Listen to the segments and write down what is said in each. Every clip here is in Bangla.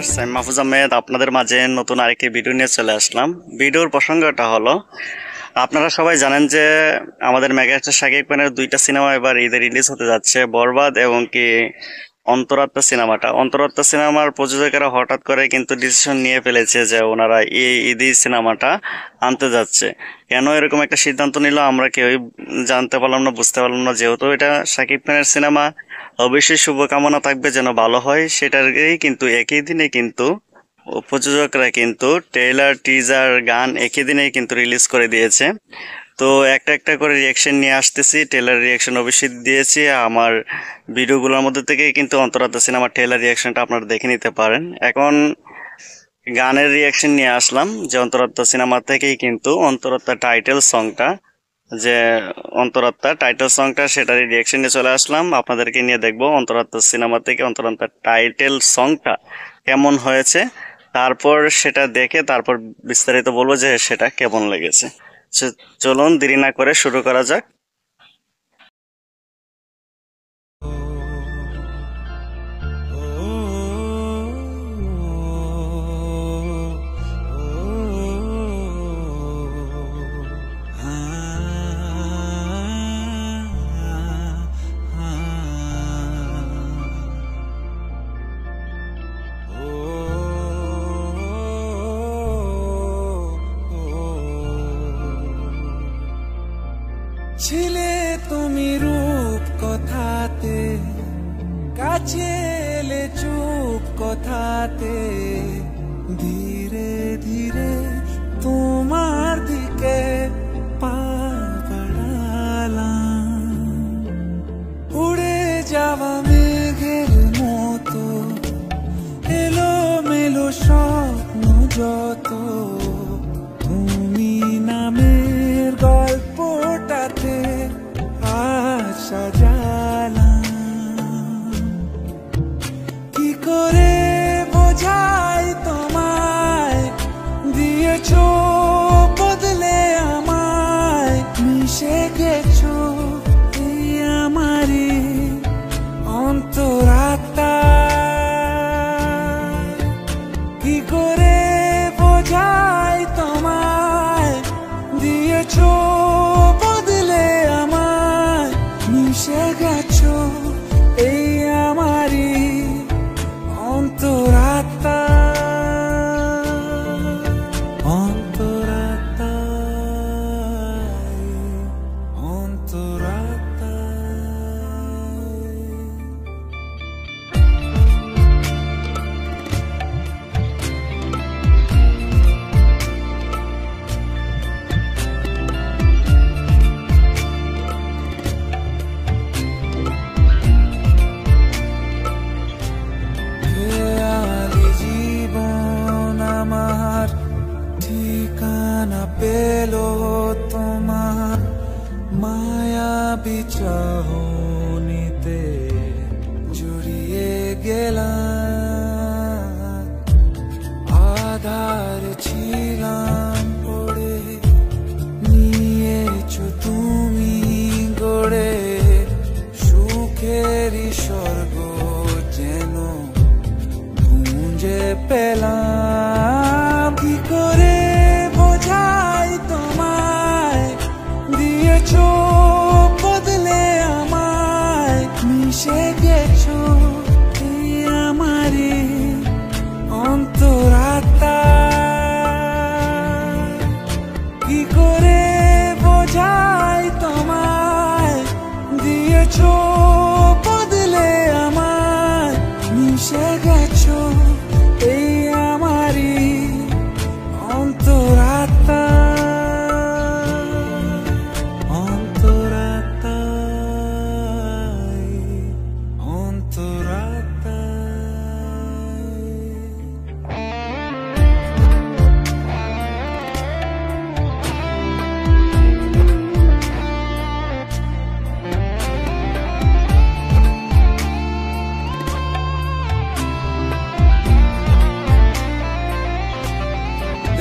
ভিউয়ার্স, আমি মাহফুজ আহমেদ আপনাদের মাঝে নতুন আরেকটি ভিডিও নিয়ে চলে আসলাম। ভিডিওর প্রসঙ্গটা হলো, আপনারা সবাই জানেন যে আমাদের মেগাস্টার শাকিব খানের দুইটা সিনেমা এবার ঈদে রিলিজ হতে যাচ্ছে, বরবাদ এবং কি অন্তরাত্মা সিনেমাটা। অন্তরাত্মা সিনেমার প্রযোজকেরা হঠাৎ করে কিন্তু ডিসিশন নিয়ে ফেলেছে যে ওনারা এই ঈদি সিনেমাটা আনতে যাচ্ছে। কেন এরকম একটা সিদ্ধান্ত নিল আমরা কেউই জানতে পারলাম না, বুঝতে পারলাম না। যেহেতু এটা শাকিব খানের সিনেমা, অবশ্যই শুভকামনা থাকবে যেন ভালো হয়। সেটারই কিন্তু একই দিনে কিন্তু প্রযোজকরা কিন্তু ট্রেলার, টিজার, গান একই দিনেই কিন্তু রিলিজ করে দিয়েছে। তো একটা একটা করে রিয়াকশন নিয়ে আসতেছি। ট্রেলার রিয়াকশন অবশ্যই দিয়েছি আমার ভিডিওগুলোর মধ্যে থেকে, কিন্তু অন্তরাত্মা সিনেমার ট্রেলার রিয়াকশনটা আপনারা দেখে নিতে পারেন। এখন গানের রিয়াকশন নিয়ে আসলাম যে অন্তরাত্মা সিনেমা থেকেই কিন্তু অন্তরাত্মা টাইটেল সংটা, যে অন্তরাত্মা টাইটেল সংটা, সেটারই রিয়াকশন নিয়ে চলে আসলাম। আপনাদেরকে নিয়ে দেখবো অন্তরাত্মা সিনেমা থেকে অন্তরাত্মা টাইটেল সংটা কেমন হয়েছে, তারপর সেটা দেখে তারপর বিস্তারিত বলবো যে সেটা কেমন লেগেছে। চলুন দেরি না করে শুরু করা যাক। ছিলে তুমি রূপ কথাতে, কাছে এলে চুপ কথাতে, ধীরে ধীরে তোমার দিকে পা বাড়ালাম। উড়ে যাওয়া মেঘের মতো এলো মেলো স্বপ্ন যত, তুমি নামের গল্পটাতে আজ সাজালাম। কি করে বোঝাই তোমায়, দিয়েছো বদলে আমায়, মিশে গেছো এই আমারই অন্তরাত্মায়। কি করে বোঝাই তোমায়, দিয়েছো বদলে আমায়, মিশে গেছো এই আমারই অন্তরাত্মা। ঠিকানা পেলো তোমার মায়াবী চাহনিতে, জড়িয়ে গেলাম। আধার ছিলাম পড়ে, নিয়েছো তুমি গড়ে সুখেরই স্বর্গ যেন খুঁজে পেলাম। কি করে বোঝাই তোমায়, দিয়েছো বদলে আমায়, মিশে গেছো এই আমারই অন্তরাত্মা। কি করে বোঝাই তোমায়, দিয়েছো বদলে আমায়, মিশে গেছো এই আমারই অন্তরাত্মা।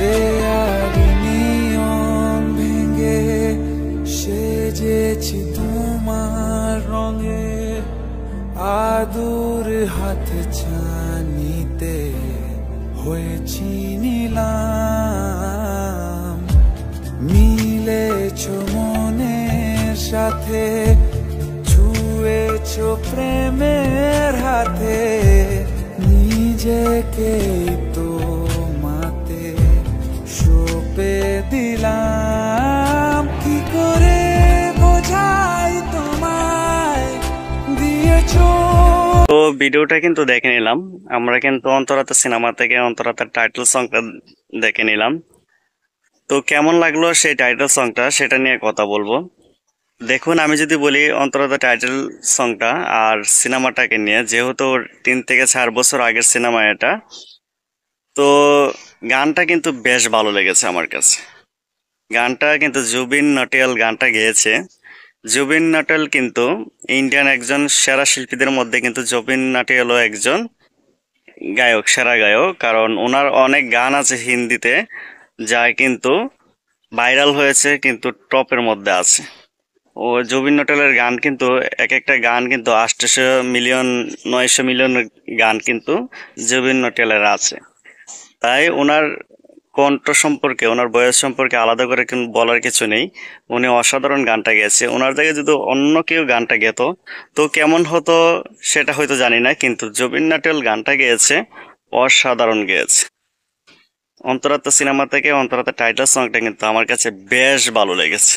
দেয়ালি নিয়ম ভেঙে সেজেছি তোমার রঙে, আদুর হাত ছানিতে হয়েছি নিলাম, মিলেছ মনের সাথে, ছুঁয়েছ প্রেমের হাতে, নিজেকে তো মাতে সঁপে দিলাম। কি করে বোঝাই তোমায় দিয়েছো। তো ভিডিওটা কিন্তু দেখে নিলাম, আমরা কিন্তু অন্তরাত্মা সিনেমা থেকে অন্তরাত্মার টাইটেল সংটা দেখে নিলাম। তো কেমন লাগলো সেই টাইটেল সংটা সেটা নিয়ে কথা বলবো। দেখুন, আমি যদি বলি অন্তরাত্মা টাইটেল সংটা আর সিনেমাটাকে নিয়ে, যেহেতু 3 থেকে 4 বছর আগের সিনেমা এটা, তো গানটা কিন্তু বেশ ভালো লেগেছে আমার কাছে। গানটা কিন্তু জুবিন নটিয়াল গানটা গেয়েছে। জুবিন নটিয়াল কিন্তু ইন্ডিয়ান একজন সেরা শিল্পীদের মধ্যে কিন্তু জুবিন নটিয়ালও একজন গায়ক, সেরা গায়ক। কারণ ওনার অনেক গান আছে হিন্দিতে যা কিন্তু ভাইরাল হয়েছে, কিন্তু টপের মধ্যে আছে। ও জুবিন নটিয়ালের গান কিন্তু এক একটা গান কিন্তু 800 মিলিয়ন 900 মিলিয়ন গান কিন্তু জুবিন নটিয়ালের আছে। তাই ওনার কণ্ঠ সম্পর্কে, ওনার বয়স সম্পর্কে আলাদা করে কিন্তু বলার কিছু নেই। উনি অসাধারণ গানটা গেয়েছে। ওনার জায়গায় যদি অন্য কেউ গানটা গেতো তো কেমন হতো সেটা হয়তো জানি না, কিন্তু জুবিন নটিয়াল গানটা গেয়েছে, অসাধারণ গেয়েছে। অন্তরাত্মা সিনেমা থেকে অন্তরাত্মা টাইটেল সংটা কিন্তু আমার কাছে বেশ ভালো লেগেছে,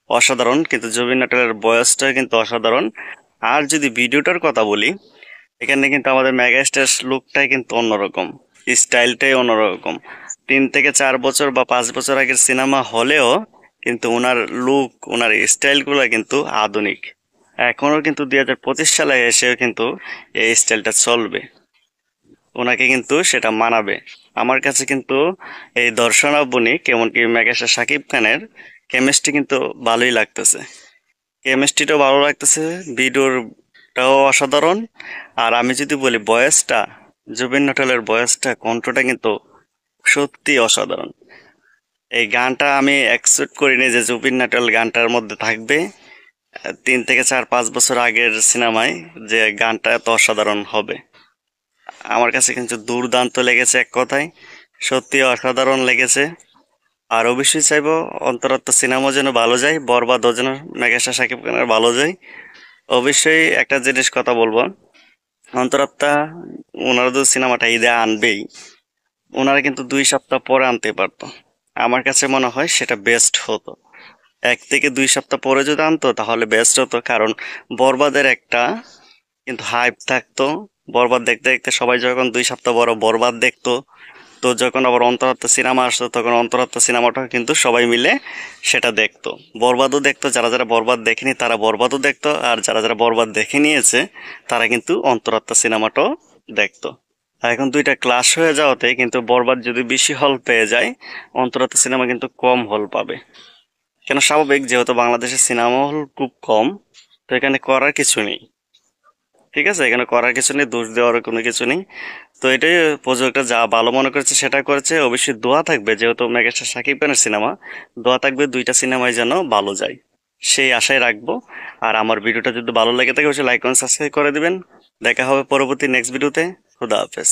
অসাধারণ। কিন্তু জুবিন নটিয়ালের বয়সটা কিন্তু অসাধারণ। আর যদি ভিডিওটার কথা বলি, এখানে কিন্তু আমাদের মেগাস্টার লুকটাই কিন্তু অন্যরকম, স্টাইলটাই অন্যরকম। 3 থেকে 4 বছর বা 5 বছর আগের সিনেমা হলেও কিন্তু ওনার লুক, ওনার স্টাইলগুলো কিন্তু আধুনিক। এখনও কিন্তু 2025 সালে এসেও কিন্তু এই স্টাইলটা চলবে, ওনাকে কিন্তু সেটা মানাবে। আমার কাছে কিন্তু এই দর্শনা বণিক এমনকি মেগাস্টার শাকিব খানের কেমিস্ট্রি কিন্তু ভালোই লাগতেছে, কেমিস্ট্রিটাও ভালো লাগতেছে, ভিডিওটাও অসাধারণ। আর আমি যদি বলি বয়সটা, জুবিন নটিয়ালের বয়সটা, কণ্ঠটা কিন্তু সত্যি অসাধারণ। এই গানটা আমি এক্সপেক্ট করিনি যে জুবিন নটিয়াল গানটার মধ্যে থাকবে। 3 থেকে 4-5 বছর আগের সিনেমায় যে গানটা এত অসাধারণ হবে, আমার কাছে কিন্তু দুর্দান্ত লেগেছে, এক কথায় সত্যি অসাধারণ লেগেছে। আর অবশ্যই চাইবো অন্তরাত্মা সিনেমা যেন ভালো যায়, বরবাদও যেন মেগাস্টার শাকিব খানের ভালো যায়। অবশ্যই একটা জিনিস কথা বলবো, অন্তরাত্মা ওনারা তো সিনেমাটা ঈদে আনবেই, ওনারা কিন্তু 2 সপ্তাহ পরে আনতে পারতো। আমার কাছে মনে হয় সেটা বেস্ট হতো। 1 থেকে 2 সপ্তাহ পরে যদি আনতো তাহলে বেস্ট হতো। কারণ বরবাদের একটা কিন্তু হাইপ থাকতো, বরবাদ দেখতে দেখতে সবাই যখন 2 সপ্তাহ বড় বরবাদ দেখতো, তো যখন আবার অন্তরাত্মা সিনেমা আসতো তখন অন্তরাত্মা সিনেমাটা কিন্তু সবাই মিলে সেটা দেখতো, বরবাদও দেখতো। যারা যারা বরবাদ দেখেনি তারা বরবাদও দেখতো, আর যারা যারা বরবাদ দেখে নিয়েছে তারা কিন্তু অন্তরাত্মা সিনেমাটাও দেখতো। আর এখন দুইটা ক্লাশ হয়ে যাওয়াতে কিন্তু বরবাদ যদি বেশি হল পেয়ে যায়, অন্তরাত্মা সিনেমা কিন্তু কম হল পাবে। কেন, স্বাভাবিক, যেহেতু বাংলাদেশের সিনেমা হল খুব কম, তো এখানে করার কিছু নেই। ঠিক আছে, এখানে করার কিছু নেই, দোষ দেওয়ার কোনো কিছু নেই। তো এটাই প্রযোজকটা যা ভালো মনে করেছে সেটা করেছে। অবশ্যই দোয়া থাকবে, যেহেতু মেগাস্টার শাকিব খানের সিনেমা, দোয়া থাকবে দুইটা সিনেমাই যেন ভালো যায়, সেই আশায় রাখবো। আর আমার ভিডিওটা যদি ভালো লেগে থাকে অবশ্যই লাইক কমেন্ট সাবস্ক্রাইব করে দিবেন। দেখা হবে পরবর্তী নেক্সট ভিডিওতে। খুদা হাফেজ।